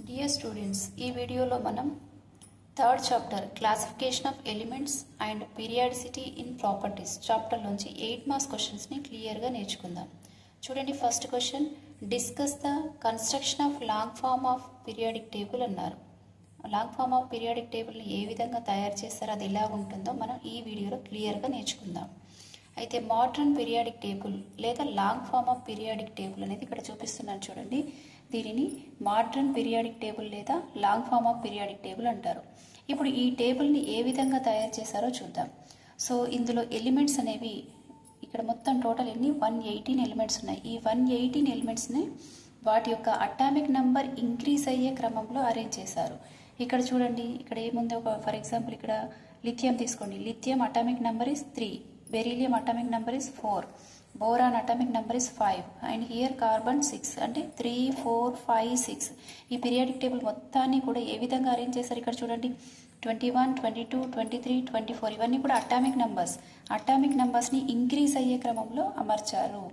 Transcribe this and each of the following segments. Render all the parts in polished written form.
Dear students, ఈ వీడియోలో మనం third chapter classification of elements and periodicity in properties chapter నుంచి 8 మార్క్స్ క్వశ్చన్స్ని క్లియర్గా నేర్చుకుందాం. చూడండి, first question, discuss the construction of long form of periodic table అన్నారు. లాంగ్ ఫామ్ ఆఫ్ పీరియాడిక్ టేబుల్ని ఏ విధంగా తయారు చేస్తారో అది ఎలా ఉంటుందో మనం ఈ వీడియోలో క్లియర్గా నేర్చుకుందాం. అయితే మోడర్న్ పీరియాడిక్ టేబుల్ లేదా long form of periodic table అనేది ఇక్కడ చూపిస్తున్నాను చూడండి. దీనిని మోడర్న్ పీరియాడిక్ టేబుల్ లేదా long form of periodic table అంటారు. ఇప్పుడు ఈ టేబుల్ని ఏ విధంగా తయారు చేశారో చూద్దాం. సో ఇందులో ఎలిమెంట్స్ అనేవి ఇక్కడ మొత్తం టోటల్ ఎన్ని 118 ఎలిమెంట్స్ ఉన్నాయి. ఈ 118 ఎలిమెంట్స్ని వాటి యొక్క అటామిక్ నంబర్ ఇంక్రీజ్ అయ్యే క్రమంలో అరేంజ్ చేశారు. ఇక్కడ చూడండి, ఇక్కడ ఏముందో ఫర్ ఎగ్జాంపుల్ ఇక్కడ లిథియం తీసుకోండి. Lithium atomic number is 3, beryllium atomic number is 4, boron atomic number is 5 and here carbon 6 అంటే 3, 4, 5, 6. ఈ పీరియాడిక్ టేబుల్ మొత్తాన్ని కూడా ఏ విధంగా అరేంజ్ చేశారు ఇక్కడ చూడండి. 21, 22, 23, 24 ఇవన్నీ కూడా అటామిక్ నంబర్స్ని ఇంక్రీజ్ అయ్యే క్రమంలో అమర్చారు.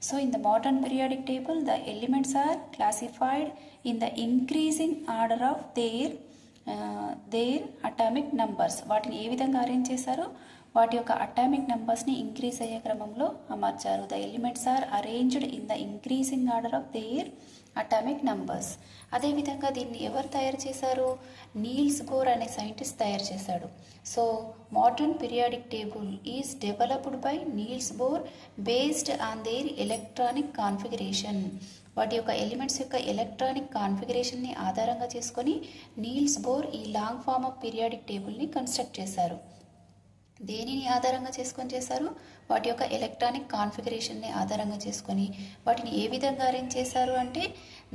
So in the modern periodic table the elements are classified in the increasing order of their atomic numbers. వాటిని ఏ విధంగా అరేంజ్ చేశారో వాటి యొక్క అటామిక్ నంబర్స్ని ఇంక్రీజ్ అయ్యే క్రమంలో అమర్చారు. The elements are arranged in the increasing order of their atomic numbers. అదేవిధంగా దీన్ని ఎవరు తయారు చేశారు? నీల్స్ బోర్ అనే సైంటిస్ట్ తయారు చేశాడు. So modern periodic table is developed by Niels Bohr based on their electronic configuration. వాటి యొక్క ఎలిమెంట్స్ యొక్క ఎలక్ట్రానిక్ కాన్ఫిగరేషన్ని ఆధారంగా చేసుకొని నీల్స్ బోర్ ఈ లాంగ్ ఫామ్ ఆఫ్ పీరియాడిక్ టేబుల్ని కన్స్ట్రక్ట్ చేశారు. దేనిని ఆధారంగా చేసుకొని చేశారు? వాటి యొక్క ఎలక్ట్రానిక్ కాన్ఫిగరేషన్ని ఆధారంగా చేసుకొని వాటిని ఏ విధంగా అరేంజ్ చేశారు అంటే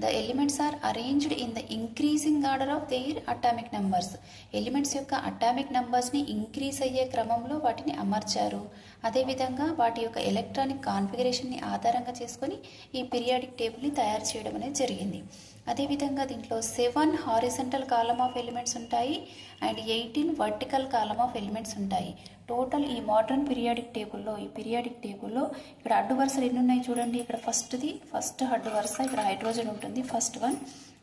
the elements are arranged in the increasing order of their atomic numbers. Elements యొక్క అటామిక్ నంబర్స్ని ఇంక్రీజ్ అయ్యే క్రమంలో వాటిని అమర్చారు. అదేవిధంగా వాటి యొక్క ఎలక్ట్రానిక్ కాన్ఫిగరేషన్ని ఆధారంగా చేసుకొని ఈ పీరియాడిక్ టేబుల్ని తయారు చేయడం అనేది జరిగింది. అదేవిధంగా దీంట్లో 7 హారిజంటల్ కాలమ్ ఆఫ్ ఎలిమెంట్స్ ఉంటాయి and 18 vertical column of elements ఉంటాయి. టోటల్ ఈ మోడర్న్ పీరియాడిక్ టేబుల్లో ఇక్కడ అడ్డు వరుసలు ఎన్ని ఉన్నాయి చూడండి. ఇక్కడ ఫస్ట్ అడ్డు వరుస ఇక్కడ హైడ్రోజన్ ఉంటుంది, ఫస్ట్ వన్.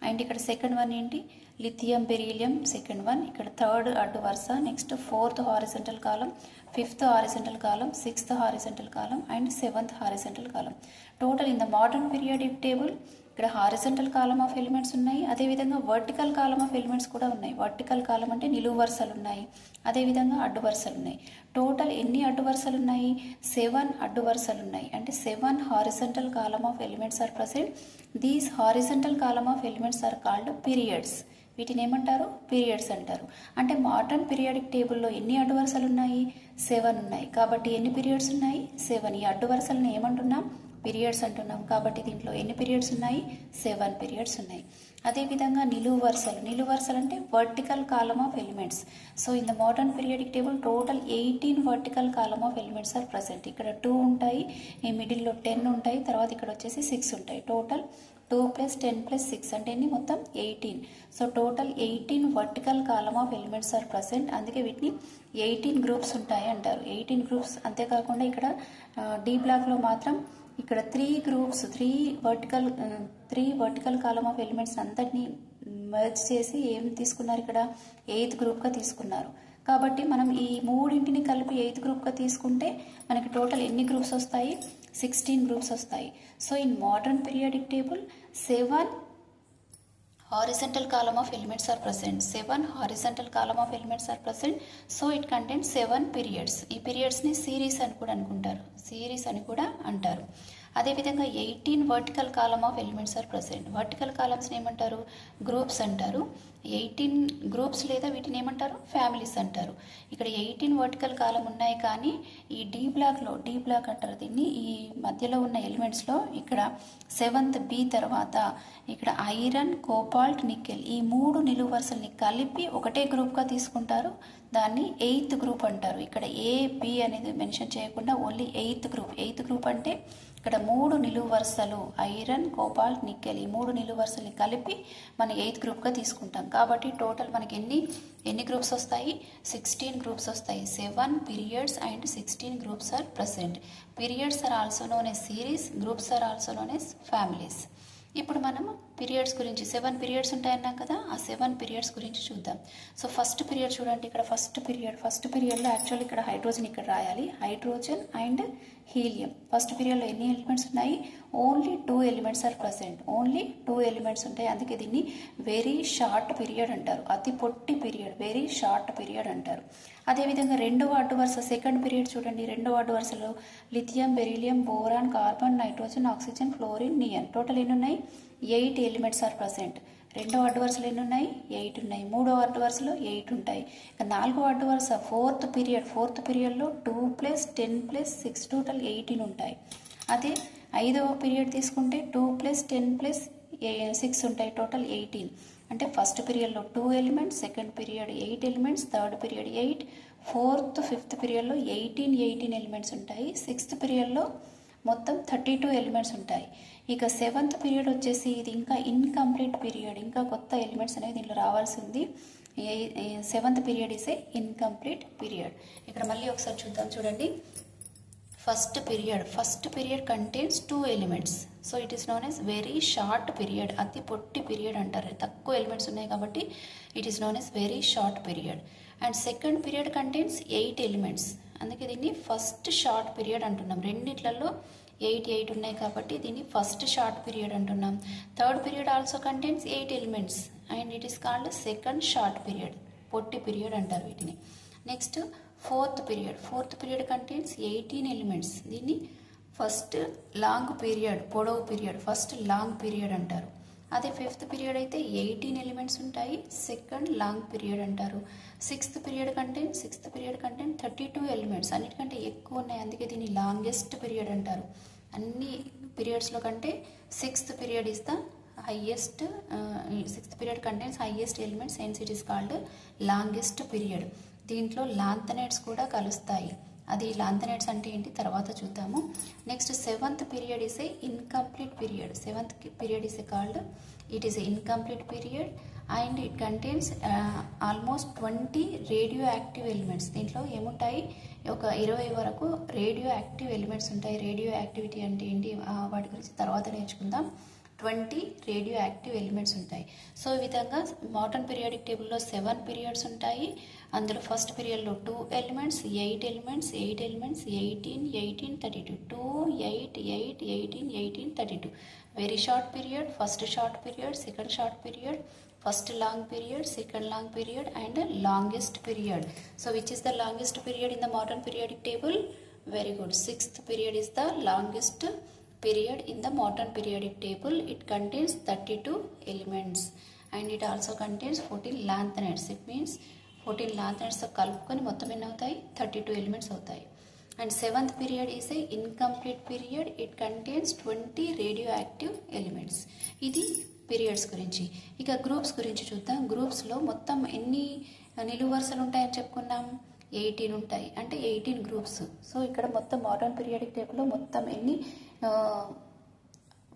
అండ్ ఇక్కడ సెకండ్ వన్ ఏంటి? Lithium, beryllium, second one. ఇక్కడ థర్డ్ అడ్డు వరుస, next 4th horizontal column, 5th horizontal column, 6th horizontal column and 7th horizontal column. Total in the modern periodic table ఇక్కడ horizontal column of elements ఉన్నాయి, అదేవిధంగా vertical column of elements కూడా ఉన్నాయి. Vertical కాలం అంటే నిలువు వరుసలు ఉన్నాయి, అదేవిధంగా అడ్డు వరుసలు ఉన్నాయి. టోటల్ ఎన్ని అడ్డు వరుసలు ఉన్నాయి? 7 అడ్డు వరుసలు ఉన్నాయి. అంటే 7 horizontal column of elements are present. These horizontal column of elements are called periods. వీటిని ఏమంటారు? పీరియడ్స్ అంటారు. అంటే మోడర్న్ పీరియాడిక్ టేబుల్లో ఎన్ని అడ్డు వరుసలు ఉన్నాయి? 7 ఉన్నాయి. కాబట్టి ఎన్ని పీరియడ్స్ ఉన్నాయి? 7. ఈ అడ్డు వరుసలను ఏమంటున్నాం? పీరియడ్స్ అంటున్నాం. కాబట్టి దీంట్లో ఎన్ని పీరియడ్స్ ఉన్నాయి? 7 పీరియడ్స్ ఉన్నాయి. అదేవిధంగా నిలువు వరుసలు అంటే vertical column of elements. So in the modern periodic table total 18 vertical column of elements are present. ఇక్కడ 2 ఉంటాయి, ఈ మిడిల్లో 10 ఉంటాయి, తర్వాత ఇక్కడ వచ్చేసి 6 ఉంటాయి. టోటల్ 2 + 10 + 6 అంటే ఎన్ని? మొత్తం 18. So total 18 vertical column of elements are present. అందుకే వీటిని 18 గ్రూప్స్ ఉంటాయి అంటారు. 18 గ్రూప్స్. అంతేకాకుండా ఇక్కడ డి బ్లాక్లో మాత్రం ఇక్కడ 3 వర్టికల్ కాలమ్ ఆఫ్ ఎలిమెంట్స్ అంతటిని మర్జ్ చేసి ఏం తీసుకున్నారు? ఇక్కడ 8th గ్రూప్గా తీసుకున్నారు. కాబట్టి మనం ఈ మూడింటిని కలిపి 8th గ్రూప్గా తీసుకుంటే మనకి టోటల్ ఎన్ని గ్రూప్స్ వస్తాయి? 16 గ్రూప్స్ వస్తాయి. So in modern periodic table 7 horizontal column of elements are present. 7 horizontal column of elements are present. So it contains 7 periods. ఈ periods ని సిరీస్ అని కూడా అంటారు. అదేవిధంగా 18 vertical column of elements are present. Vertical కాలమ్స్ని ఏమంటారు? Groups అంటారు. 18 groups లేదా వీటిని ఏమంటారు? ఫ్యామిలీస్ అంటారు. ఇక్కడ 18 వర్టికల్ కాలం ఉన్నాయి, కానీ ఈ డి బ్లాక్ అంటారు దీన్ని. ఈ మధ్యలో ఉన్న ఎలిమెంట్స్లో ఇక్కడ 7th బి తర్వాత ఇక్కడ ఐరన్, కోబాల్ట్, నికెల్ ఈ 3 నిలువు వరుసల్ని కలిపి ఒకటే గ్రూప్గా తీసుకుంటారు. దాన్ని 8th గ్రూప్ అంటారు. ఇక్కడ ఏ బి అనేది మెన్షన్ చేయకుండా ఓన్లీ 8th గ్రూప్ అంటే ఇక్కడ 3 నిలువు వరుసలు ఐరన్, కోబాల్ట్, నికెల్ ఈ 3 నిలువు వరుసల్ని కలిపి మనం 8th గ్రూప్గా తీసుకుంటాం. కాబట్టి టోటల్ మనకి ఎన్ని గ్రూప్స్ వస్తాయి? 16 గ్రూప్స్ వస్తాయి. 7 periods and 16 groups are present. Periods are also known as series, groups are also known as families. ఇప్పుడు మనం పీరియడ్స్ గురించి 7 పీరియడ్స్ ఉంటాయన్నాం కదా, ఆ 7 పీరియడ్స్ గురించి చూద్దాం. సో ఫస్ట్ పీరియడ్ చూడండి, ఇక్కడ ఫస్ట్ పీరియడ్లో యాక్చువల్లీ ఇక్కడ హైడ్రోజన్ ఇక్కడ రాయాలి, హైడ్రోజన్ అండ్ హీలియం. ఫస్ట్ పీరియడ్లో ఎన్ని ఎలిమెంట్స్ ఉన్నాయి? Only 2 elements are present, only 2 elements ఉంటాయి. అందుకే దీన్ని వెరీ షార్ట్ పీరియడ్ అంటారు, అతి పొట్టి పీరియడ్, వెరీ షార్ట్ పీరియడ్ అంటారు. అదేవిధంగా రెండవ అడ్డు వరుస సెకండ్ పీరియడ్ చూడండి, రెండవ అడ్డు వరుసలో lithium, beryllium, boron, carbon, nitrogen, oxygen, fluorine, neon. Total ఎన్ని ఉన్నాయి? 8 ఎలిమెంట్స్ ఆర్ ప్రజెంట్. రెండవ అడ్డు వరుసలో ఎన్ని ఉన్నాయి? 8 ఉన్నాయి. మూడవ అడ్డు వరుసలో 8 ఉంటాయి. ఇక నాలుగవ అడ్డు వరుస ఫోర్త్ పీరియడ్లో 2 + 10 + 6 టోటల్ 18 ఉంటాయి. అదే ఐదవ పీరియడ్ తీసుకుంటే 2 + 10 + 6 ఉంటాయి, టోటల్ 18. అంటే ఫస్ట్ పీరియడ్లో 2 elements, second period 8 elements, third period 8, fourth fifth పీరియడ్లో 18 ఎలిమెంట్స్ ఉంటాయి. సిక్స్త్ పీరియడ్లో మొత్తం 32 ఎలిమెంట్స్ ఉంటాయి. ఇక సెవెంత్ పీరియడ్ వచ్చేసి ఇది ఇంకా ఇన్కంప్లీట్ పీరియడ్, ఇంకా కొత్త ఎలిమెంట్స్ అనేవి దీంట్లో రావాల్సి ఉంది. Seventh period is a incomplete period. ఇక్కడ మళ్ళీ ఒకసారి చూద్దాం చూడండి. First period contains 2 elements. So it is known as very short period, అతి పొట్టి పీరియడ్ అంటారు. తక్కువ ఎలిమెంట్స్ ఉన్నాయి కాబట్టి it is known as very short period. And second period contains 8 elements, అందుకే దీన్ని ఫస్ట్ షార్ట్ పీరియడ్ అంటున్నాం. రెండిట్లలో 8 ఉన్నాయి కాబట్టి దీన్ని ఫస్ట్ షార్ట్ పీరియడ్ అంటున్నాం. Third period also contains 8 elements and it is called second short period, Potti period అంటారు వీటిని. Next fourth period contains 18 elements, దీన్ని ఫస్ట్ లాంగ్ పీరియడ్, పొడవు పీరియడ్, ఫస్ట్ లాంగ్ పీరియడ్ అంటారు. అదే ఫిఫ్త్ పీరియడ్ అయితే 18 elements ఉంటాయి, second long period అంటారు. Sixth period contain 32 elements, అన్నిటికంటే ఎక్కువ ఉన్నాయి, అందుకే దీన్ని లాంగెస్ట్ పీరియడ్ అంటారు. అన్ని పీరియడ్స్లో కంటే sixth period is the highest, sixth period contains highest elements, hence it is called longest period. దీంట్లో లాంథనైడ్స్ కూడా కలుస్తాయి. అది లాంథనైడ్స్ అంటే ఏంటి తర్వాత చూద్దాము. Next seventh period is a incomplete period. Seventh period is a called, it is a incomplete period and it contains almost 20 radio active elements. దీంట్లో ఏముంటాయి? ఒక 20 వరకు రేడియో యాక్టివ్ ఎలిమెంట్స్ ఉంటాయి. రేడియో యాక్టివిటీ అంటే ఏంటి వాటి గురించి తర్వాత నేర్చుకుందాం. 20 రేడియో యాక్టివ్ ఎలిమెంట్స్ ఉంటాయి. సో ఈ విధంగా మోడర్న్ పీరియాడిక్ టేబుల్లో 7 పీరియడ్స్ ఉంటాయి. అందులో ఫస్ట్ పీరియడ్లో 2 elements, 8 elements, 18, 32, 2, 8, 18, 32. Very short period, first short period, second short period, first long period, second long period and longest period. So which is the longest period in the modern periodic table? Very good. Sixth period is the longest period in the modern periodic table. It contains 32 elements and it also contains 14 lanthanides. It means 14 lanthanides తో కలుపుకొని మొత్తం ఎన్ని అవుతాయి? 32 elements అవుతాయి. And seventh period is a incomplete period. It contains 20 radio active elements. ఇది periods గురించి. ఇక groups గురించి చూద్దాం. గ్రూప్స్లో మొత్తం ఎన్ని నిలువు వరుసలు ఉంటాయని చెప్పుకున్నాం? 18 ఉంటాయి, అంటే 18 గ్రూప్స్. సో ఇక్కడ మొత్తం మోడర్న్ పీరియాడిక్ టేబుల్లో మొత్తం ఎన్ని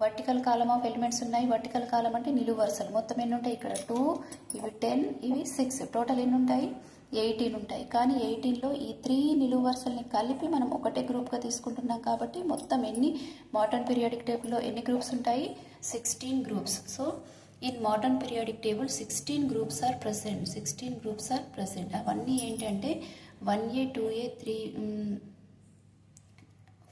వర్టికల్ కాలమ్ ఆఫ్ ఎలిమెంట్స్ ఉన్నాయి? వర్టికల్ కాలమ్ అంటే నిలువు వరుసలు. మొత్తం ఎన్ని ఉంటాయి? ఇక్కడ 2, ఇవి 10, ఇవి 6. టోటల్ ఎన్ని ఉంటాయి? 18 ఉంటాయి. కానీ 18లో ఈ 3 నిలువు వరుసల్ని కలిపి మనం ఒకటే గ్రూప్గా తీసుకుంటున్నాం కాబట్టి మొత్తం ఎన్ని మోడర్న్ పీరియాడిక్ టేబుల్లో ఎన్ని గ్రూప్స్ ఉంటాయి? 16 groups. So in modern periodic table 16 groups are present. 16 groups are present. అవన్నీ ఏంటంటే 1A, 2A, 3,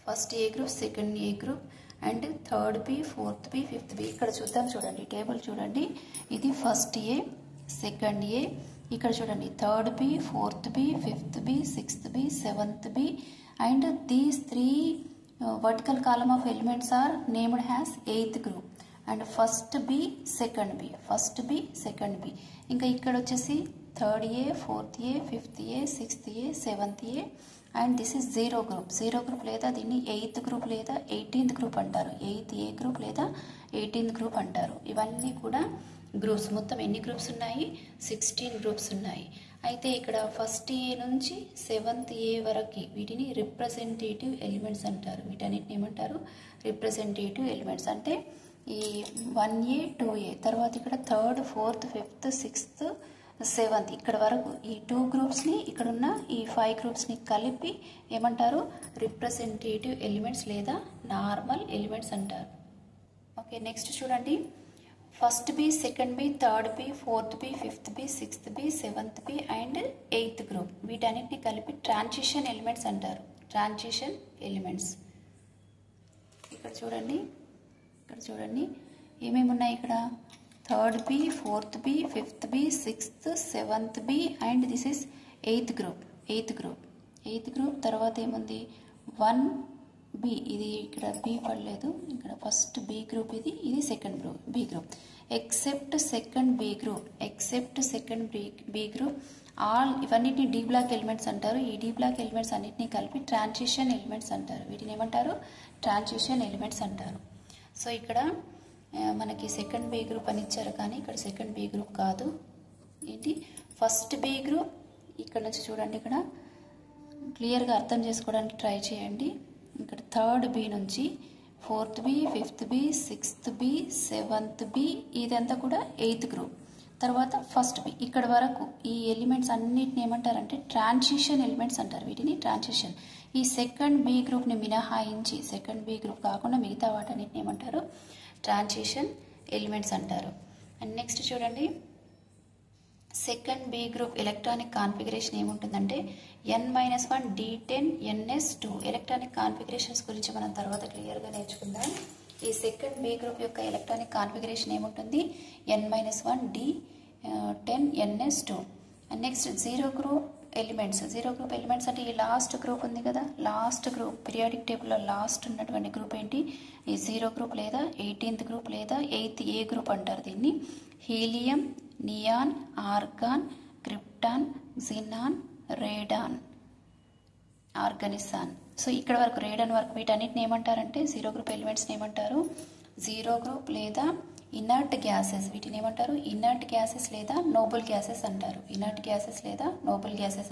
first A group, second A group and third B, fourth B, fifth B. ఇక్కడ చూద్దాం చూడండి, టేబుల్ చూడండి. ఇది ఫస్ట్ ఏ, సెకండ్ ఏ, ఇక్కడ చూడండి third B, fourth B, fifth B, sixth B, seventh B and these 3 vertical column of elements are named has 8th group and first B, second B, first B, second B. ఇంకా ఇక్కడ వచ్చేసి third A, fourth A, fifth A, sixth A, seventh A and this is 0 group. 0 group లేదా దీన్ని 8th group లేదా 18th group అంటారు. 8th ఏ group లేదా 18th group అంటారు. ఇవన్నీ కూడా గ్రూప్స్. మొత్తం ఎన్ని గ్రూప్స్ ఉన్నాయి? 16 గ్రూప్స్ ఉన్నాయి. అయితే ఇక్కడ ఫస్ట్ ఏ నుంచి 7th ఏ వరకు వీటిని రిప్రజెంటేటివ్ ఎలిమెంట్స్ అంటారు. వీటన్నిటిని ఏమంటారు? Representative elements. అంటే ఈ 1A, 2A తర్వాత ఇక్కడ third, fourth, fifth, sixth, 7th ఇక్కడ వరకు ఈ 2 గ్రూప్స్ని, ఇక్కడున్న ఈ 5 గ్రూప్స్ని కలిపి ఏమంటారు? రిప్రజెంటేటివ్ ఎలిమెంట్స్ లేదా నార్మల్ ఎలిమెంట్స్ అంటారు. ఓకే, నెక్స్ట్ చూడండి. First B, second B, third B, fourth B, fifth B, sixth B, seventh B and eighth group, వీటన్నిటిని కలిపి ట్రాన్సిషన్ ఎలిమెంట్స్ అంటారు. Transition elements. ఇక్కడ చూడండి ఏమేమి ఉన్నాయి ఇక్కడ. Third B, fourth B, fifth B, sixth, seventh B and this is eighth group. తర్వాత ఏముంది 1B, ఇది ఇక్కడ బి పడలేదు, ఇక్కడ ఫస్ట్ బి గ్రూప్, ఇది second group B group. Except second B group all ఇవన్నిటిని డి బ్లాక్ ఎలిమెంట్స్ అంటారు. ఈ డి బ్లాక్ ఎలిమెంట్స్ అన్నిటిని కలిపి ట్రాన్సిషన్ ఎలిమెంట్స్ అంటారు. వీటిని ఏమంటారు? ట్రాన్సిషన్ ఎలిమెంట్స్ అంటారు. సో ఇక్కడ మనకి సెకండ్ బి గ్రూప్ అని ఇచ్చారు, కానీ ఇక్కడ సెకండ్ బి గ్రూప్ కాదు. ఏంటి ఫస్ట్ బి గ్రూప్. ఇక్కడ నుంచి చూడండి, ఇక్కడ క్లియర్గా అర్థం చేసుకోవడానికి ట్రై చేయండి. ఇక్కడ థర్డ్ బి నుంచి fourth B, fifth B, sixth B, seventh B, ఇదంతా కూడా ఎయిత్ గ్రూప్. తర్వాత ఫస్ట్ బి, ఇక్కడ వరకు ఈ ఎలిమెంట్స్ అన్నిటిని ఏమంటారంటే ట్రాన్సిషన్ ఎలిమెంట్స్ అంటారు. వీటిని ట్రాన్సిషన్. ఈ సెకండ్ బి గ్రూప్ని మినహాయించి, సెకండ్ బి గ్రూప్ కాకుండా మిగతా వాటన్నిటిని ఏమంటారు? ట్రాన్సిషన్ ఎలిమెంట్స్ అంటారు. అండ్ నెక్స్ట్ చూడండి, second B group electronic configuration ఏముంటుందంటే n-1 D10 NS2. Electronic configurations గురించి మనం తర్వాత క్లియర్గా నేర్చుకుందాం. ఈ సెకండ్ బి గ్రూప్ యొక్క ఎలక్ట్రానిక్ కాన్ఫిగరేషన్ ఏముంటుంది? n-1 D10 NS2. And next zero group elements అంటే ఈ లాస్ట్ గ్రూప్ ఉంది కదా, లాస్ట్ గ్రూప్ పీరియాడిక్ టేబుల్లో లాస్ట్ ఉన్నటువంటి గ్రూప్ ఏంటి? ఈ జీరో గ్రూప్ లేదా 18th గ్రూప్ లేదా 8th ఏ గ్రూప్ అంటారు దీన్ని. Helium, neon, argon, krypton, xenon, radon, oganesson. So ఇక్కడ వరకు రేడాన్ వరకు వీటన్నిటిని ఏమంటారంటే జీరో గ్రూప్ ఎలిమెంట్స్ని ఏమంటారు? జీరో గ్రూప్ లేదా ఇనర్ట్ గ్యాసెస్. వీటిని ఏమంటారు? ఇనర్ట్ గ్యాసెస్ లేదా నోబుల్ గ్యాసెస్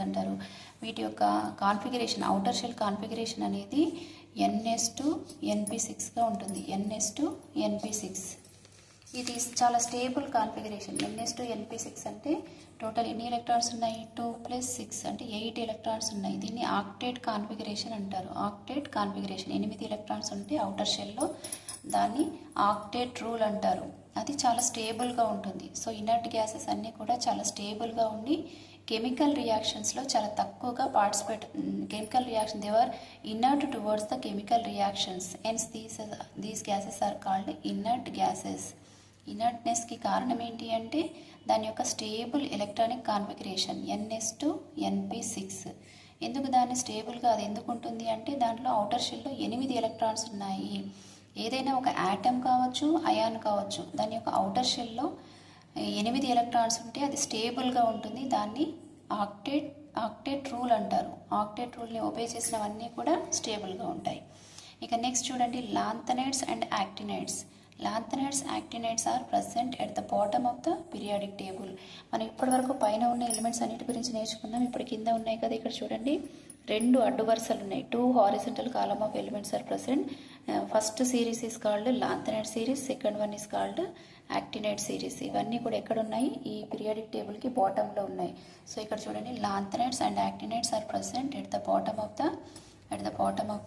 అంటారు. వీటి యొక్క కాన్ఫిగరేషన్, అవుటర్ షెల్ కాన్ఫిగరేషన్ అనేది ns2np6గా ఉంటుంది. ns2np6. ఇది చాలా స్టేబుల్ కాన్ఫిగరేషన్. ns2np6 అంటే టోటల్ ఎన్ని ఎలక్ట్రాన్స్ ఉన్నాయి? 2 + 6 అంటే 8 ఎలక్ట్రాన్స్ ఉన్నాయి. దీన్ని ఆక్టేట్ కాన్ఫిగరేషన్ అంటారు. 8 ఎలక్ట్రాన్స్ ఉంటే అవుటర్ షెల్లో దాన్ని ఆక్టేట్ రూల్ అంటారు. అది చాలా స్టేబుల్గా ఉంటుంది. సో ఇనర్ట్ గ్యాసెస్ అన్నీ కూడా చాలా స్టేబుల్గా ఉండి కెమికల్ రియాక్షన్స్లో చాలా తక్కువగా chemical reaction they are inert towards the chemical reactions. Hence these gases are called inert gases. ఇనర్ట్నెస్కి కారణం ఏంటి అంటే దాని యొక్క స్టేబుల్ ఎలక్ట్రానిక్ కాన్ఫిగరేషన్ ns2np6. ఎందుకు దాన్ని స్టేబుల్గా అది ఎందుకు ఉంటుంది అంటే దాంట్లో అవుటర్ షెల్లో 8 ఎలక్ట్రాన్స్ ఉన్నాయి. ఏదైనా ఒక యాటమ్ కావచ్చు, అయాన్ కావచ్చు, దాని యొక్క అవుటర్ షెల్లో 8 ఎలక్ట్రాన్స్ ఉంటే అది స్టేబుల్గా ఉంటుంది. దాన్ని ఆక్టేట్ రూల్ అంటారు. ఆక్టేట్ రూల్ని ఒబే చేసినవన్నీ కూడా స్టేబుల్గా ఉంటాయి. ఇక నెక్స్ట్ చూడండి, lanthanides and actinides. Lanthanides, actinides are present at the bottom of the periodic table. మనం ఇప్పటి వరకు పైన ఉన్న ఎలిమెంట్స్ అన్నిటి గురించి నేర్చుకున్నాం. ఇప్పుడు కింద ఉన్నాయి కదా, ఇక్కడ చూడండి 2 అడ్డు వరుసలు ఉన్నాయి. 2 horizontal column of elements are present. First series is called lanthanide series, second one is called actinide series. ఇవన్నీ కూడా ఎక్కడ ఉన్నాయి? ఈ పీరియాడిక్ టేబుల్కి బాటంలో ఉన్నాయి. సో ఇక్కడ చూడండి, lanthanides and actinides are present at the bottom of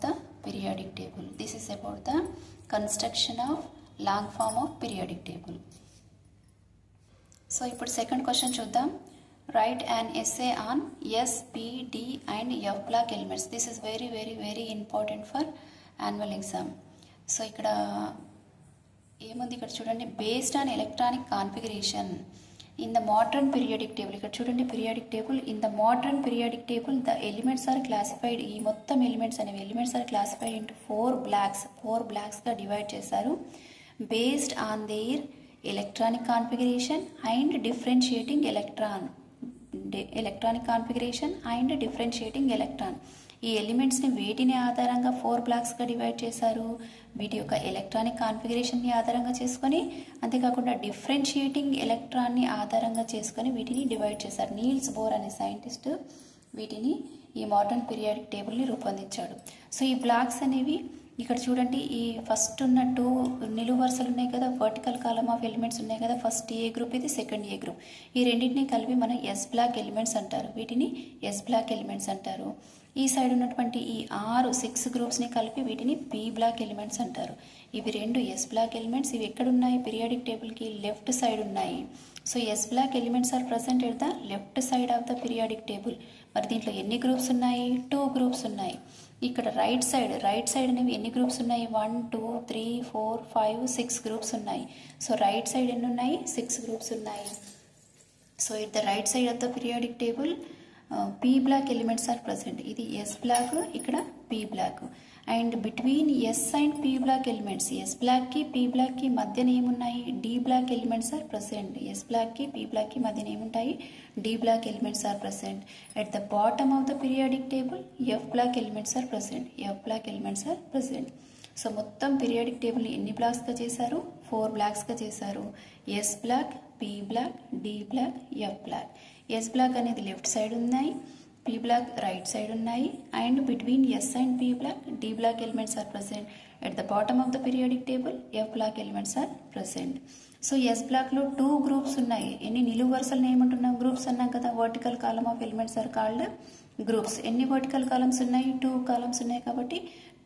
the periodic table. This is about the construction of long form of periodic table. So ఇప్పుడు సెకండ్ క్వశ్చన్ చూద్దాం. Write an essay on S, P, D and F block elements. This is very very very important for annual exam. So ఇక్కడ ఏముంది? ఇక్కడ చూడండి, based on electronic configuration in the modern periodic table. ఇక్కడ చూడండి periodic table. In the modern periodic table the elements are classified. ఈ మొత్తం elements అనేవి elements are classified into 4 బ్లాక్స్గా డివైడ్ చేశారు. Based on their electronic configuration and differentiating electronic configuration and differentiating electron. ఈ ఎలిమెంట్స్ని వేటిని ఆధారంగా 4 బ్లాక్స్గా డివైడ్ చేశారు? వీటి యొక్క ఎలక్ట్రానిక్ కాన్ఫిగరేషన్ని ఆధారంగా చేసుకొని, అంతేకాకుండా డిఫరెన్షియేటింగ్ ఎలక్ట్రాన్ని ఆధారంగా చేసుకొని వీటిని డివైడ్ చేశారు. నీల్స్ బోర్ అనే సైంటిస్ట్ వీటిని ఈ మోడర్న్ పీరియాడిక్ టేబుల్ని రూపొందించాడు. సో ఈ బ్లాక్స్ అనేవి ఇక్కడ చూడండి, ఈ ఫస్ట్ ఉన్న 2 నిలువు వరుసలు ఉన్నాయి కదా, వర్టికల్ కాలమ్ ఆఫ్ ఎలిమెంట్స్ ఉన్నాయి కదా, ఫస్ట్ ఏ గ్రూప్, ఇది సెకండ్ ఏ గ్రూప్. ఈ రెండింటిని కలిపి మనం ఎస్ బ్లాక్ ఎలిమెంట్స్ అంటారు. వీటిని ఎస్ బ్లాక్ ఎలిమెంట్స్ అంటారు. ఈ సైడ్ ఉన్నటువంటి ఈ 6 గ్రూప్స్ని కలిపి వీటిని పీ బ్లాక్ ఎలిమెంట్స్ అంటారు. ఇవి 2 ఎస్ బ్లాక్ ఎలిమెంట్స్. ఇవి ఎక్కడున్నాయి? పీరియాడిక్ టేబుల్కి లెఫ్ట్ సైడ్ ఉన్నాయి. So S block elements are present at the left side of the periodic table. మరి దీంట్లో ఎన్ని గ్రూప్స్ ఉన్నాయి? 2 గ్రూప్స్ ఉన్నాయి. ఇక్కడ రైట్ సైడ్ అనేవి ఎన్ని గ్రూప్స్ ఉన్నాయి? 1 2 3 4 5 6 గ్రూప్స్ ఉన్నాయి. సో రైట్ సైడ్ ఎన్ని ఉన్నాయి? 6 గ్రూప్స్ ఉన్నాయి. So at the right side of the periodic table p block elements are present. ఇది ఎస్ బ్లాక్, ఇక్కడ p block. And between yes and P block elements, s బ్లాక్కి p బ్లాక్కి మధ్యన ఏమున్నాయి? D block elements are present. S బ్లాక్కి p బ్లాక్కి మధ్యన ఏముంటాయి? D block elements are present. At the bottom of the periodic table F block elements are present. F block elements are present. So మొత్తం periodic టేబుల్ని ఎన్ని బ్లాక్స్గా చేశారు? 4 బ్లాక్స్గా చేశారు. S block, P block, D block, F block. S block అనేది left side ఉన్నాయి, P block right side ఉన్నాయి. And between yes and P block D block elements are present. At the bottom of the periodic table F block elements are present. So S బ్లాక్లో 2 groups ఉన్నాయి. ఎన్ని నిలువు వరుసలను ఏమంటున్నాం? Groups అన్నాం కదా. Vertical column of elements are called groups. ఎన్ని vertical columns ఉన్నాయి? 2 కాలమ్స్ ఉన్నాయి కాబట్టి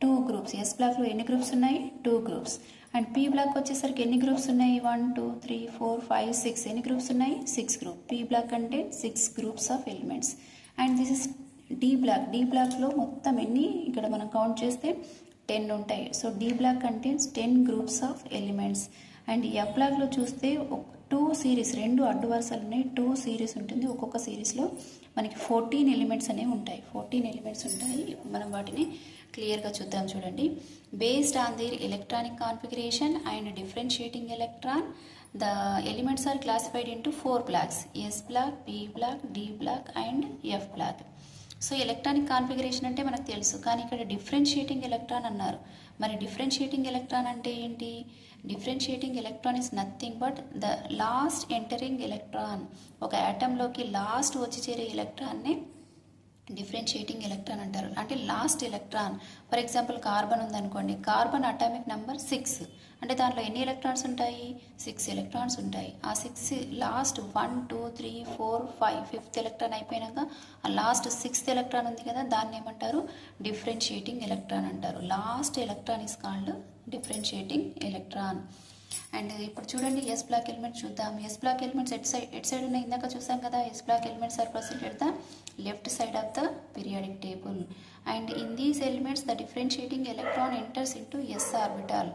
2 గ్రూప్స్. ఎస్ బ్లాక్లో ఎన్ని గ్రూప్స్ ఉన్నాయి? 2 గ్రూప్స్. అండ్ పీ బ్లాక్ వచ్చేసరికి ఎన్ని గ్రూప్స్ ఉన్నాయి? 1 2 3 4 5 6. ఎన్ని గ్రూప్స్ ఉన్నాయి? 6 గ్రూప్. పీ బ్లాక్ అంటే 6 groups of elements. And this is D block. D బ్లాక్లో మొత్తం ఎన్ని ఇక్కడ మనం కౌంట్ చేస్తే 10 ఉంటాయి. So D block contains 10 groups of elements. And F బ్లాక్లో చూస్తే 2 సిరీస్, 2 అడ్డు వరుసలు ఉన్నాయి. 2 సిరీస్ ఉంటుంది. ఒక్కొక్క సిరీస్లో మనకి 14 ఎలిమెంట్స్ అనేవి ఉంటాయి. 14 ఎలిమెంట్స్ ఉంటాయి. మనం వాటిని క్లియర్గా చూద్దాం. చూడండి. Based on their electronic configuration and differentiating electron, the elements are classified into 4 blocks. S block, P block, D block and F block. So electronic configuration అంటే మనకు తెలుసు, కానీ ఇక్కడ డిఫరెన్షియేటింగ్ ఎలక్ట్రాన్ అన్నారు. మరి డిఫరెన్షియేటింగ్ ఎలక్ట్రాన్ అంటే ఏంటి? Differentiating electron is nothing but the last entering electron. ఒక యాటంలోకి లాస్ట్ వచ్చి చేరే ఎలక్ట్రాన్ని డిఫరెన్షియేటింగ్ ఎలక్ట్రాన్ అంటారు. అంటే last electron. For example carbon ఉందనుకోండి. Carbon atomic number 6. అంటే దాంట్లో ఎన్ని ఎలక్ట్రాన్స్ ఉంటాయి? 6 ఎలక్ట్రాన్స్ ఉంటాయి. ఆ 6 లాస్ట్ 1 2 3 4 5 5th ఎలక్ట్రాన్ అయిపోయినాక ఆ లాస్ట్ 6th ఎలక్ట్రాన్ ఉంది కదా, దాన్ని ఏమంటారు? డిఫరెన్షియేటింగ్ ఎలక్ట్రాన్ అంటారు. Last electron is called differentiating electron. And ఇప్పుడు చూడండి ఎస్ బ్లాక్ ఎలిమెంట్స్ చూద్దాం. S block elements at side ఉన్నాయి? ఇందాక చూసాం కదా. S block elements are present at the left side of the periodic table. And in these elements the differentiating electron enters into yes orbital.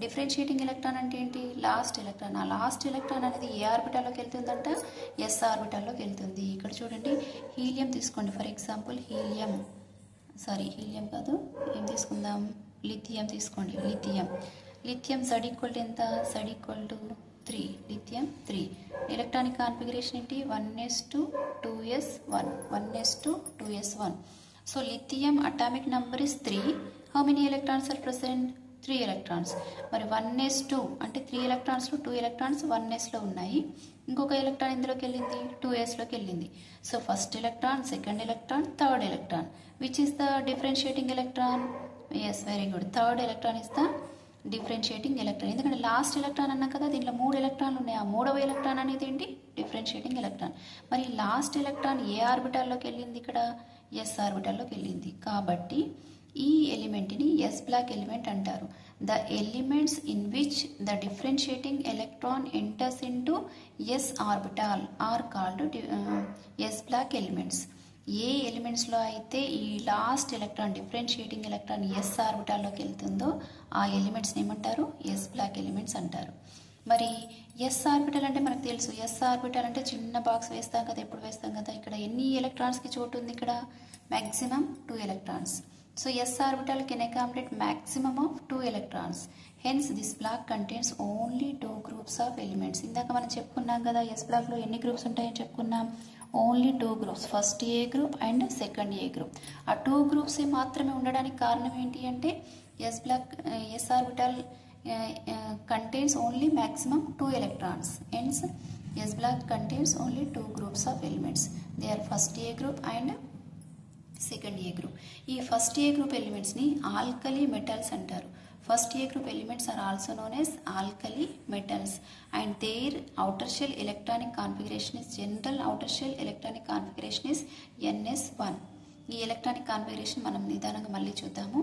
Differentiating electron అంటే ఏంటి? Last electron. ఆ last electron అనేది ఏ ఆర్బిటాల్లోకి వెళ్తుందంట? Yes ఆర్బిటాల్లోకి వెళ్తుంది. ఇక్కడ చూడండి, helium తీసుకోండి. For example helium కాదు, ఏం తీసుకుందాం? లిథియం తీసుకోండి. లిథియం Z ఈక్వల్ ఎంత? Z equal to 3. Lithium 3. Electronic configuration ఏంటి? 1s2 2s1. 1s2 2s1. So lithium atomic number is 3. How many electrons are present? 3 electrons. మరి 1s2 అంటే 3 ఎలక్ట్రాన్స్లో 2 ఎలక్ట్రాన్స్ 1sలో ఉన్నాయి. ఇంకొక ఎలక్ట్రాన్ ఇందులోకి వెళ్ళింది, 2sలోకి వెళ్ళింది. So first electron, second electron, third electron. Which is the differentiating electron? Yes, very good. Third electron is the differentiating electron. ఎందుకంటే last electron అన్నా కదా, దీంట్లో 3 ఎలక్ట్రాన్లు ఉన్నాయి. ఆ 3వ ఎలక్ట్రాన్ అనేది ఏంటి? Differentiating electron. మరి లాస్ట్ ఎలక్ట్రాన్ ఏ ఆర్బిటాల్లోకి వెళ్ళింది? ఇక్కడ ఎస్ ఆర్బిటాల్లోకి వెళ్ళింది. కాబట్టి ఈ ఎలిమెంట్ని ఎస్ బ్లాక్ ఎలిమెంట్ అంటారు. The elements in which the differentiating electron enters into yes orbital are called s block elements. ఏ ఎలిమెంట్స్లో అయితే ఈ last electron, differentiating electron s ఆర్బిటాల్లోకి వెళ్తుందో ఆ ఎలిమెంట్స్ని ఏమంటారు? ఎస్ బ్లాక్ ఎలిమెంట్స్ అంటారు. మరి ఎస్ ఆర్బిటల్ అంటే మనకు తెలుసు. ఎస్ ఆర్బిటల్ అంటే చిన్న బాక్స్ వేస్తాం కదా, ఎప్పుడు వేస్తాం కదా. ఇక్కడ ఎన్ని ఎలక్ట్రాన్స్కి చోటు ఉంది? ఇక్కడ maximum 2 electrons. So S orbital can accommodate maximum of 2 electrons. Hence this block contains only 2 groups of elements. ఇందాక మనం చెప్పుకున్నాం కదా, ఎస్ బ్లాక్లో ఎన్ని గ్రూప్స్ ఉంటాయని చెప్పుకున్నాం? Only 2 groups. First A group and second A group. ఆ 2 గ్రూప్స్ మాత్రమే ఉండడానికి కారణం ఏంటి అంటే S orbital contains only maximum 2 electrons. Hence, S block contains only 2 groups of elements. They are first A group and second A group. ఈ first A group elements ని alkali metals అంటారు. First A group elements are also known as alkali metals and their outer shell electronic configuration is general outer shell electronic configuration is NS1. ఈ electronic configuration మనం నిదానంగా మళ్ళీ చూద్దాము.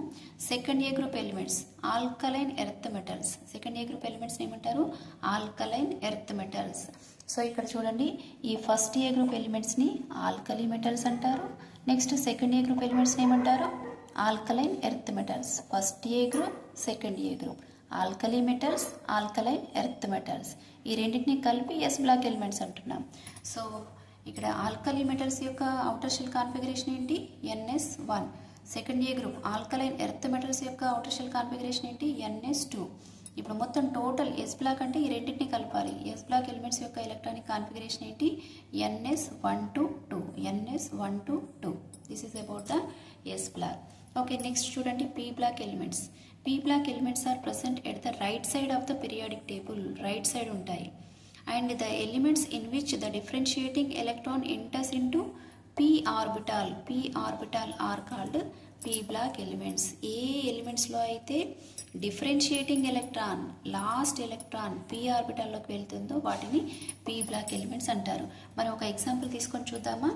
Second A group elements alkaline earth metals. Second A group elements ఏమంటారు? Alkaline earth metals. So ఇక్కడ చూడండి, ఈ first A group ఎలిమెంట్స్ని ఆల్కలీ మెటల్స్ అంటారు. నెక్స్ట్ సెకండ్ ఏ గ్రూప్ ఎలిమెంట్స్ని ఏమంటారు? Alkaline earth metals. First A group, second A group, alkali metals, alkaline earth metals. ఈ రెండింటిని కలిపి ఎస్ బ్లాక్ ఎలిమెంట్స్ అంటున్నాం. సో ఇక్కడ ఆల్కలీ మెటల్స్ యొక్క అవుటర్ షెల్ కాన్ఫిగరేషన్ ఏంటి? NS1. Second A group alkaline earth metals యొక్క అవుటర్ షెల్ కాన్ఫిగరేషన్ ఏంటి? NS2. ఇప్పుడు మొత్తం టోటల్ ఎస్ బ్లాక్ అంటే ఈ రెండింటిని కలపాలి. ఎస్ బ్లాక్ ఎలిమెంట్స్ యొక్క ఎలక్ట్రానిక్ కాన్ఫిగరేషన్ ఏంటి? NS1 to 2. NS1 to 2. This is about the s block. Okay, next చూడండి p block elements. P block elements are present at the right side of the periodic table. Right side ఉంటాయి. And the elements in which the differentiating electron enters into p orbital are called p black elements. A elements లో అయితే differentiating electron last electron p ఆర్బిటాల్లోకి వెళ్తుందో వాటిని p black elements అంటారు. మనం ఒక example తీసుకొని చూద్దామా?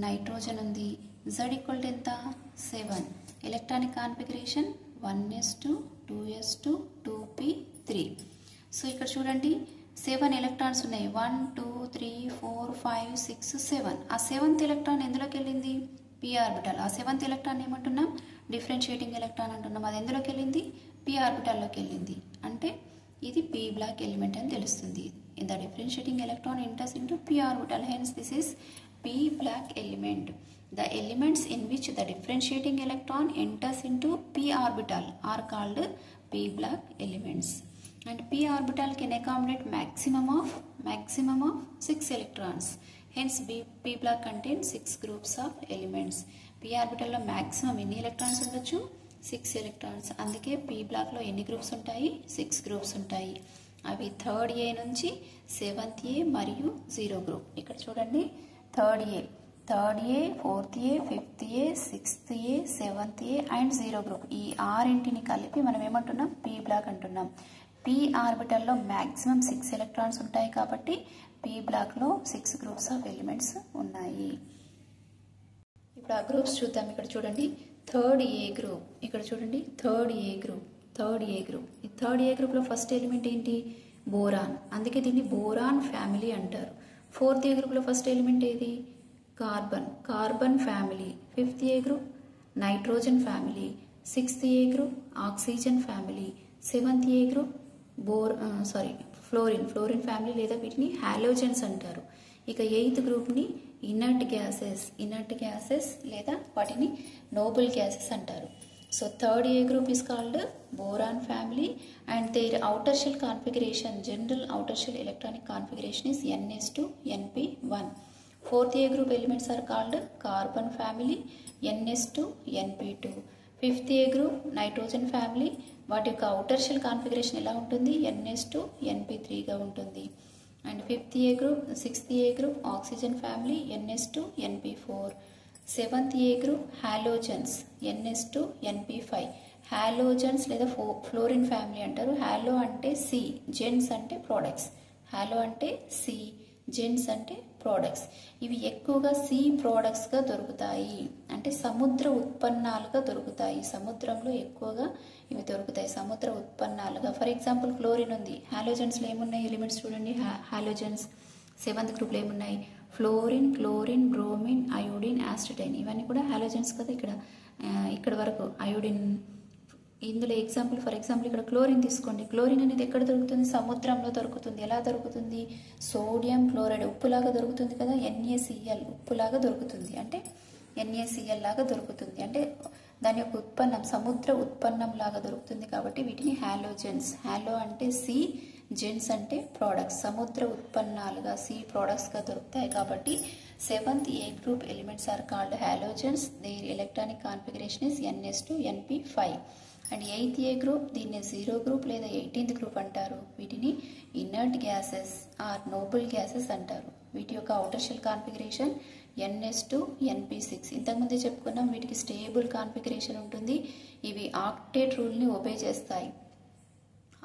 నైట్రోజన్ ఉంది, z ఈక్వల్ టు ఎంత? 7. Electronic configuration 1s2 2s2 2p3. So ఇక్కడ చూడండి 7 ఎలక్ట్రాన్స్ ఉన్నాయి. 1 2 3 4 5 6 7. ఆ 7th ఎలక్ట్రాన్ ఎందులోకి వెళ్ళింది? p orbital. ఆ 7th ఎలక్ట్రాన్ ఏమంటున్నాం? డిఫరెన్షియేటింగ్ ఎలక్ట్రాన్ అంటున్నాం. అది ఎందులోకి వెళ్ళింది? p ఆర్బిటల్లోకి వెళ్ళింది. అంటే ఇది p బ్లాక్ ఎలిమెంట్ అని తెలుస్తుంది. In the differentiating electron enters into p orbital, hence this is p black element. The elements in which the differentiating electron enters into p orbital are called p black elements. And p orbital can accommodate maximum of 6 electrons. Hence p black contains 6 groups of elements. p orbital లో maximum ఎన్ని electrons ఉండొచ్చు? 6 electrons. అందుకే p black లో ఎన్ని groups ఉంటాయి? 6 groups ఉంటాయి. అవి third ఏ నుంచి 7th ఏ మరియు 0 గ్రూప్. ఇక్కడ చూడండి, third A, 4th A, 5th A, 6th A, 7th A and 0 group. ఈ ఆరింటిని కలిపి మనం ఏమంటున్నాం? p బ్లాక్ అంటున్నాం. p ఆర్బిటల్లో మ్యాక్సిమం 6 ఎలక్ట్రాన్స్ ఉంటాయి కాబట్టి p బ్లాక్లో 6 గ్రూప్స్ ఆఫ్ ఎలిమెంట్స్ ఉన్నాయి. ఇప్పుడు ఆ గ్రూప్స్ చూద్దాం. ఇక్కడ చూడండి, థర్డ్ ఏ గ్రూప్. ఇక్కడ చూడండి, థర్డ్ ఏ గ్రూప్. ఈ థర్డ్ ఏ గ్రూప్లో ఫస్ట్ ఎలిమెంట్ ఏంటి? బోరాన్. అందుకే దీన్ని బోరాన్ ఫ్యామిలీ అంటారు. ఫోర్త్ ఏ గ్రూప్లో ఫస్ట్ ఎలిమెంట్ ఏది? Carbon family. ఫిఫ్త్ ఏ గ్రూప్ నైట్రోజన్ ఫ్యామిలీ. సిక్స్త్ ఏ గ్రూప్ ఆక్సిజన్ ఫ్యామిలీ. సెవెంత్ ఏ గ్రూప్ ఫ్లోరిన్ ఫ్యామిలీ లేదా వీటిని హాలోజన్స్ అంటారు. ఇక 8th గ్రూప్ని ఇనర్ట్ గ్యాసెస్ లేదా వాటిని నోబుల్ గ్యాసెస్ అంటారు. So third A group is called boron family and their outer shell configuration, general outer shell electronic configuration is NS2 NP1. Fourth A group elements are called carbon family, NS2 NP2. Fifth A group nitrogen family, వాటి యొక్క outer shell configuration ఎలా ఉంటుంది? NS2 NP3 గా ఉంటుంది. And fifth A group, sixth A group oxygen family, NS2 NP4. Seventh A group halogens, NS2 NP5. Halogens లేదా fluorine family అంటారు. Hollow అంటే C, gems అంటే ప్రోడక్ట్స్. హాలో అంటే సి, జెన్స్ అంటే ప్రోడక్ట్స్. ఇవి ఎక్కువగా సి ప్రోడక్ట్స్గా దొరుకుతాయి, అంటే సముద్ర ఉత్పన్నాలుగా దొరుకుతాయి. సముద్రంలో ఎక్కువగా ఇవి దొరుకుతాయి, సముద్ర ఉత్పన్నాలుగా. ఫర్ ఎగ్జాంపుల్ క్లోరిన్ ఉంది. హాలోజన్స్లో ఏమున్నాయి ఎలిమెంట్స్ చూడండి. హాలోజన్స్ 7th గ్రూప్లో ఏమున్నాయి? Fluorine, chlorine, bromine, iodine, astatine. ఇవన్నీ కూడా హాలోజన్స్ కదా. ఇక్కడ వరకు అయోడిన్. ఇందులో ఫర్ ఎగ్జాంపుల్ ఇక్కడ క్లోరిన్ తీసుకోండి. క్లోరిన్ అనేది ఎక్కడ దొరుకుతుంది? సముద్రంలో దొరుకుతుంది. ఎలా దొరుకుతుంది? సోడియం క్లోరైడ్ ఉప్పులాగా దొరుకుతుంది కదా. NaCl ఉప్పులాగా దొరుకుతుంది, అంటే NaCl లాగా దొరుకుతుంది, అంటే దాని యొక్క ఉత్పన్నం సముద్ర ఉత్పన్నం లాగా దొరుకుతుంది. కాబట్టి వీటిని హాలోజన్స్. హాలో అంటే సి, జెన్స్ అంటే ప్రోడక్ట్స్, సముద్ర ఉత్పన్నాలుగా సి ప్రోడక్ట్స్గా దొరుకుతాయి. కాబట్టి 7th A group elements are called halogens. Their electronic configuration is NS2 NP5. And 8th A group దీన్ని 0 గ్రూప్ లేదా 18th గ్రూప్ అంటారు. వీటిని inert gases or noble gases అంటారు. వీటి యొక్క outer shell configuration NS2 NP6. ఇంతకుముందే చెప్పుకున్నాం, వీటికి స్టేబుల్ కాన్ఫిగరేషన్ ఉంటుంది. ఇవి ఆక్టేట్ రూల్ని ఒబే చేస్తాయి.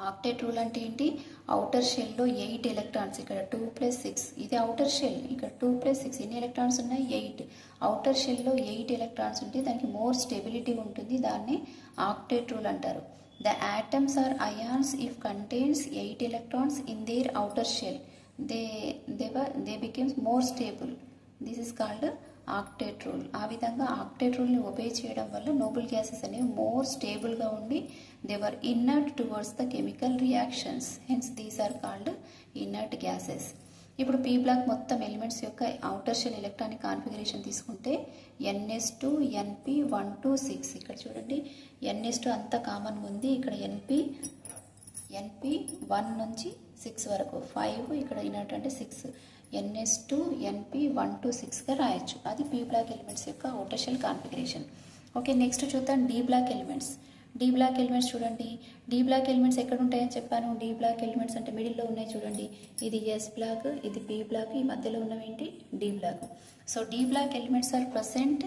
ఆక్టేట్ రూల్ అంటే ఏంటి? అవుటర్ షెల్లో 8 ఎలక్ట్రాన్స్, ఇక్కడ 2 + 6, ఇది అవుటర్ షెల్, ఇక్కడ 2 + 6 ఎన్ని ఎలక్ట్రాన్స్ ఉన్నాయి? 8. అవుటర్ షెల్లో 8 ఎలక్ట్రాన్స్ ఉంటే దానికి మోర్ స్టెబిలిటీ ఉంటుంది, దాన్ని ఆక్టేట్ రూల్ అంటారు. The atoms or ions if contains 8 electrons in their outer shell, they becomes more stable. This is called octet rule. ఆ విధంగా ఆక్టేట్ రూల్ని ఒబే చేయడం వల్ల నోబుల్ గ్యాసెస్ అనేవి మోర్ స్టేబుల్గా ఉండి they were inert towards the chemical reactions, hence these are called inert gases. ఇప్పుడు P block మొత్తం ఎలిమెంట్స్ యొక్క అవుటర్ షెల్ ఎలక్ట్రానిక్ కాన్ఫిగరేషన్ తీసుకుంటే NS2 NP 1 to 6. ఇక్కడ చూడండి NS2 అంతా కామన్ ఉంది, ఇక్కడ NP 1 నుంచి 6 వరకు, 5 ఇక్కడ ఇన్నటువంటి 6, NS2 NP 1 to 6గా రాయొచ్చు. అది పీ బ్లాక్ ఎలిమెంట్స్ యొక్క outer shell configuration. Okay, next చూద్దాం D block elements. D block elements చూడండి, డి బ్లాక్ ఎలిమెంట్స్ ఎక్కడ ఉంటాయని చెప్పాను? డి బ్లాక్ ఎలిమెంట్స్ అంటే మిడిల్లో ఉన్నాయి చూడండి, ఇది ఎస్ బ్లాక్, ఇది పీ బ్లాక్, ఈ మధ్యలో ఉన్నవేంటి? D block. So D block elements are present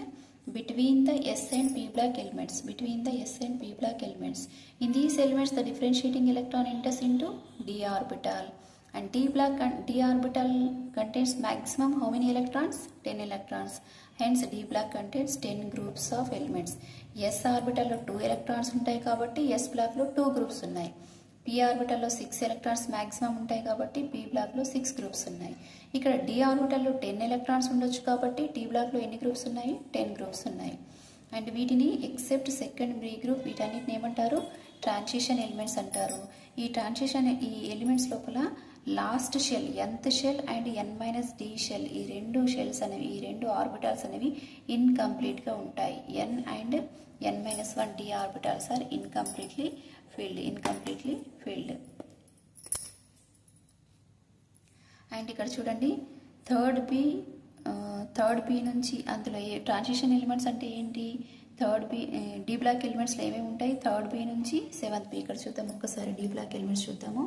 between the S and P black elements, in these elements the differentiating electron enters into d orbital, and d orbital contains maximum how many electrons? 10 electrons, hence d black contains 10 groups of elements. S orbital లో 2 electrons ఉంటాయి కాబట్టి S black లో 2 groups ఉన్నాయి. p orbital లో 6 electrons maximum ఉంటాయి కాబట్టి p black లో 6 groups ఉన్నాయి. ఇక్కడ d orbital లో 10 electrons ఉండొచ్చు కాబట్టి t black లో ఎన్ని గ్రూప్స్ ఉన్నాయి? 10 గ్రూప్స్ ఉన్నాయి. అండ్ వీటిని ఎక్సెప్ట్ సెకండ్ b గ్రూప్, వీటన్నిటిని ఏమంటారు? ట్రాన్సిషన్ ఎలిమెంట్స్ అంటారు. ఈ ఎలిమెంట్స్ లోపల last shell, nth shell and n-d shell, ఈ రెండు షెల్స్ అనేవి, ఈ రెండు ఆర్బిటాల్స్ అనేవి ఇన్కంప్లీట్గా ఉంటాయి. n and n-1 d orbitals are incompletely filled. And ఇక్కడ చూడండి థర్డ్ బి నుంచి, అందులో ట్రాన్సిషన్ ఎలిమెంట్స్ అంటే ఏంటి? డి బ్లాక్ ఎలిమెంట్స్లో ఏమేమి ఉంటాయి? థర్డ్ బి నుంచి 7th బి. ఇక్కడ చూద్దాం ఒక్కసారి డి బ్లాక్ ఎలిమెంట్స్ చూద్దాము.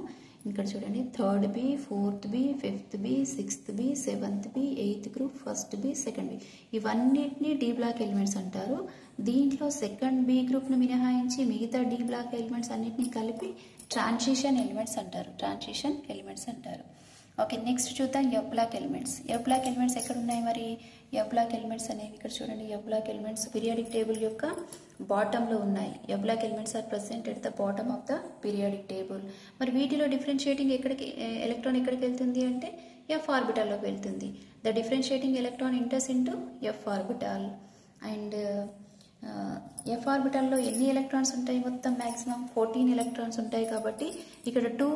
ఇక్కడ చూడండి third B, 4th B, 5th B, 6th B, 7th B, 8th group, first B, second B, ఇవన్నిటిని డి బ్లాక్ ఎలిమెంట్స్ అంటారు. దీంట్లో సెకండ్ బి గ్రూప్ను మినహాయించి మిగతా డి బ్లాక్ ఎలిమెంట్స్ అన్నిటిని కలిపి ట్రాన్సిషన్ ఎలిమెంట్స్ అంటారు. ఓకే, నెక్స్ట్ చూద్దాం F block elements. F block elements ఎక్కడ ఉన్నాయి మరి? ఎఫ్ బ్లాక్ ఎలిమెంట్స్ అనేవి ఇక్కడ చూడండి, F block elements periodic table యొక్క బాటంలో ఉన్నాయి. F block elements are present at the bottom of the periodic table. మరి వీటిలో డిఫరెన్షియేటింగ్ ఎలక్ట్రాన్ ఎక్కడికి వెళ్తుంది అంటే ఎఫ్ ఆర్బిటాల్లోకి వెళ్తుంది. The differentiating electron enters into F orbital. And F ఆర్బిటాల్లో ఎన్ని ఎలక్ట్రాన్స్ ఉంటాయి? మొత్తం మ్యాక్సిమం 14 ఎలక్ట్రాన్స్ ఉంటాయి కాబట్టి ఇక్కడ 2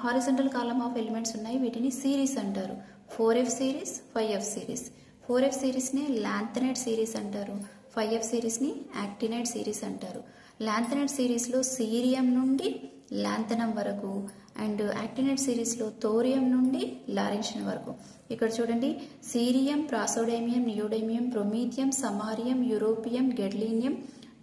హారిజంటల్ కాలమ్ ఆఫ్ ఎలిమెంట్స్ ఉన్నాయి, వీటిని సిరీస్ అంటారు. 4f series, 5f series. 4f సిరీస్ని లాంథనైడ్ సిరీస్ అంటారు, 5f సిరీస్ని యాక్టినైడ్ సిరీస్ అంటారు. లాంథనైడ్ సిరీస్లో సీరియం నుండి లాంథనం వరకు, అండ్ యాక్టినైడ్ సిరీస్లో థోరియం నుండి లారెన్షియం వరకు. ఇక్కడ చూడండి cerium, praseodymium, neodymium, promethium, samarium, europium, gadolinium,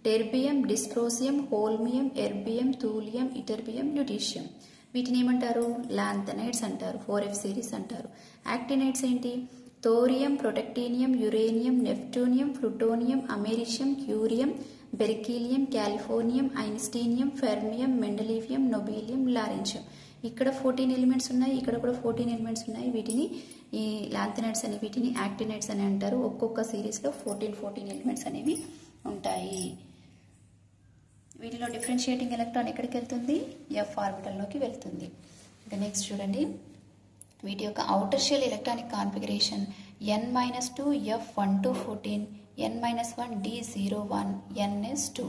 terbium, dysprosium, holmium, erbium, thulium, ytterbium, lutetium. వీటిని ఏమంటారు? లాంథనైడ్స్ అంటారు, 4f సిరీస్ అంటారు. యాక్టినైడ్స్ ఏంటి? Thorium, protactinium, uranium, neptunium, plutonium, americium, curium, berkelium, californium, einsteinium, fermium, mendelevium, nobelium, lawrencium. ఇక్కడ 14 elements ఉన్నాయి, ఇక్కడ కూడా 14 elements ఉన్నాయి. వీటిని ఈ లాంథనైడ్స్ అని, వీటిని యాక్టినైడ్స్ అని అంటారు. ఒక్కొక్క సిరీస్లో 14 ఎలిమెంట్స్ అనేవి ఉంటాయి. వీటిలో డిఫరెన్షియేటింగ్ ఎలక్ట్రాన్ ఎక్కడికి వెళ్తుంది? ఎఫ్ ఆర్బిటల్లోకి వెళ్తుంది. ఇంకా నెక్స్ట్ చూడండి వీటి యొక్క outer shell electronic configuration n-2 F1 to 14, n-1 D01, NS2.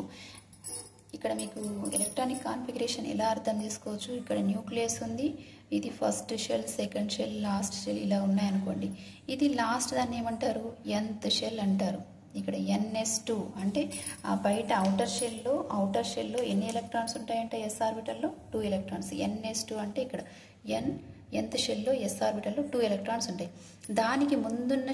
ఇక్కడ మీకు ఎలక్ట్రానిక్ కాన్ఫిగరేషన్ ఎలా అర్థం చేసుకోవచ్చు? ఇక్కడ న్యూక్లియస్ ఉంది, ఇది first shell, second shell, last shell ఇలా ఉన్నాయనుకోండి. ఇది లాస్ట్ దాన్ని ఏమంటారు? nth షెల్ అంటారు. ఇక్కడ NS2 అంటే ఆ బయట అవుటర్ షెల్లో ఎన్ని ఎలక్ట్రాన్స్ ఉంటాయంటే ఎస్ ఆర్బిటల్లో 2 ఎలక్ట్రాన్స్. NS2 అంటే ఇక్కడ nth షెల్లో ఎస్ ఆర్బిటల్లో 2 ఎలక్ట్రాన్స్ ఉంటాయి. దానికి ముందున్న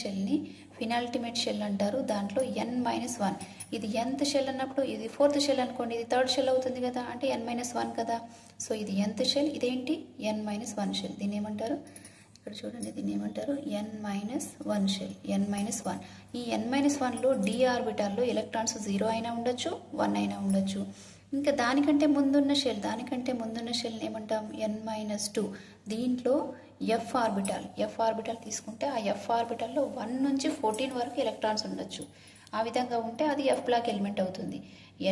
షెల్ని ఫినాల్టిమేట్ షెల్ అంటారు. దాంట్లో n-1, ఇది nth షెల్ అన్నప్పుడు ఇది 4th షెల్ అనుకోండి, ఇది 3rd షెల్ అవుతుంది కదా, అంటే n-1 కదా. సో ఇది nth షెల్, ఇదేంటి? n-1 shell. దీన్ని ఏమంటారు? ఇక్కడ చూడండి దీన్ని ఏమంటారు? n-1 shell, n-1. ఈ n-1లో d ఆర్బిటాల్లో ఎలక్ట్రాన్స్ 0 అయినా ఉండొచ్చు, 1 అయినా ఉండొచ్చు. ఇంకా దానికంటే ముందున్న షెల్ ఏమంటాం n-2. దీంట్లో ఎఫ్ ఆర్బిటాల్ తీసుకుంటే ఆ ఎఫ్ ఆర్బిటాల్లో 1 నుంచి 14 వరకు ఎలక్ట్రాన్స్ ఉండొచ్చు. ఆ విధంగా ఉంటే అది ఎఫ్ బ్లాక్ ఎలిమెంట్ అవుతుంది.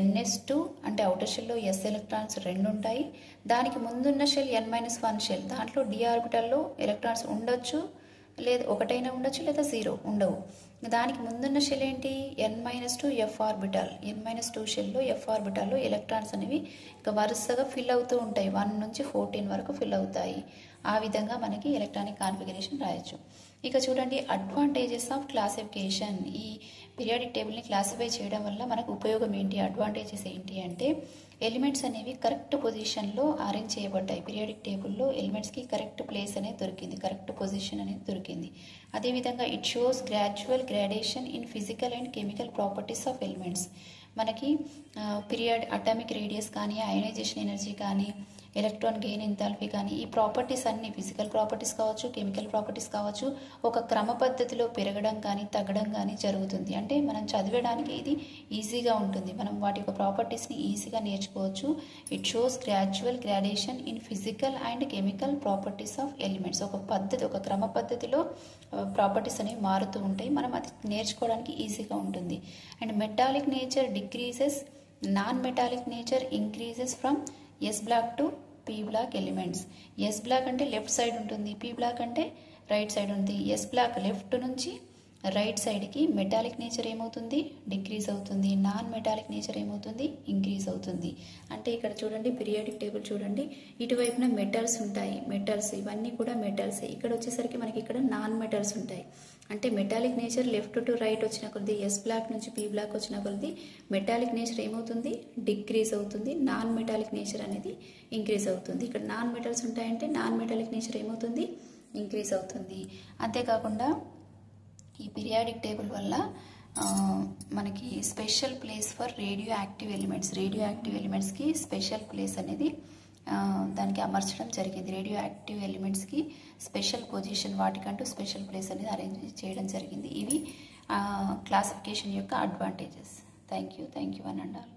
ns2 అంటే అవుటర్ షెల్లో ఎస్ ఎలక్ట్రాన్స్ 2 ఉంటాయి. దానికి ముందున్న షెల్ n-1 షెల్, దాంట్లో డి ఆర్బిటాల్లో ఎలక్ట్రాన్స్ ఉండొచ్చు, లేదా ఒకటైనా ఉండొచ్చు లేదా 0 ఉండవు. దానికి ముందున్న షెల్ ఏంటి, n-2 ఎఫ్ ఆర్బిటాల్. n-2 షెల్లో ఎఫ్ ఆర్బిటాల్లో ఎలక్ట్రాన్స్ అనేవి ఇక వరుసగా ఫిల్ అవుతూ ఉంటాయి. 1 నుంచి 14 వరకు ఫిల్ అవుతాయి. ఆ విధంగా మనకి ఎలక్ట్రానిక్ కాన్ఫిగరేషన్ రాయొచ్చు. ఇక చూడండి, అడ్వాంటేజెస్ ఆఫ్ క్లాసిఫికేషన్. ఈ పీరియాడిక్ టేబుల్ని క్లాసిఫై చేయడం వల్ల మనకు ఉపయోగం ఏంటి, అడ్వాంటేజెస్ ఏంటి అంటే, ఎలిమెంట్స్ అనేవి కరెక్ట్ పొజిషన్లో అరేంజ్ చేయబడ్డాయి. పీరియాడిక్ టేబుల్లో ఎలిమెంట్స్కి కరెక్ట్ ప్లేస్ అనేది దొరికింది, కరెక్ట్ పొజిషన్ అనేది దొరికింది. అదేవిధంగా it shows gradual gradation in physical and chemical properties of elements. మనకి అటామిక్ రేడియస్ కానీ, అయనైజేషన్ ఎనర్జీ కానీ, ఎలక్ట్రాన్ గెయిన్ ఎంథాల్పీ కానీ, ఈ ప్రాపర్టీస్ అన్ని ఫిజికల్ ప్రాపర్టీస్ కావచ్చు, కెమికల్ ప్రాపర్టీస్ కావచ్చు, ఒక క్రమ పద్ధతిలో పెరగడం కానీ తగ్గడం కానీ జరుగుతుంది. అంటే మనం చదివడానికి ఇది ఈజీగా ఉంటుంది, మనం వాటి యొక్క ప్రాపర్టీస్ని ఈజీగా నేర్చుకోవచ్చు. It shows gradual gradation in physical and chemical properties of elements. ఒక క్రమ పద్ధతిలో ప్రాపర్టీస్ అనేవి మారుతూ ఉంటాయి, మనం అది నేర్చుకోవడానికి ఈజీగా ఉంటుంది. And metallic nature decreases, non metallic nature increases from S block to P block elements. S block అంటే లెఫ్ట్ సైడ్ ఉంటుంది, పీ బ్లాక్ అంటే రైట్ సైడ్ ఉంది. ఎస్ బ్లాక్ లెఫ్ట్ నుంచి రైట్ సైడ్కి మెటాలిక్ నేచర్ ఏమవుతుంది, డిక్రీజ్ అవుతుంది. నాన్ మెటాలిక్ నేచర్ ఏమవుతుంది, increase అవుతుంది. అంటే ఇక్కడ చూడండి, పీరియాడిక్ టేబుల్ చూడండి, ఇటువైపున మెటల్స్ ఉంటాయి, మెటల్స్ ఇవన్నీ కూడా మెటల్స్. ఇక్కడ వచ్చేసరికి మనకి ఇక్కడ నాన్ మెటల్స్ ఉంటాయి. అంటే metallic nature left to right వచ్చిన కొద్ది, ఎస్ బ్లాక్ నుంచి పీ బ్లాక్ వచ్చిన కొద్ది మెటాలిక్ నేచర్ ఏమవుతుంది, డిక్రీజ్ అవుతుంది. నాన్ మెటాలిక్ నేచర్ అనేది ఇంక్రీజ్ అవుతుంది. ఇక్కడ నాన్ మెటల్స్ ఉంటాయంటే నాన్ మెటాలిక్ నేచర్ ఏమవుతుంది, ఇంక్రీజ్ అవుతుంది. అంతేకాకుండా ఈ పీరియాడిక్ టేబుల్ వల్ల మనకి special place for radioactive ఎలిమెంట్స్కి స్పెషల్ ప్లేస్ అనేది దానికి అమర్చడం జరిగింది. రేడియో యాక్టివ్ ఎలిమెంట్స్కి స్పెషల్ పొజిషన్, వాటికంటూ స్పెషల్ ప్లేస్ అనేది అరేంజ్ చేయడం జరిగింది. ఇవి క్లాసిఫికేషన్ యొక్క advantages. Thank you one and all.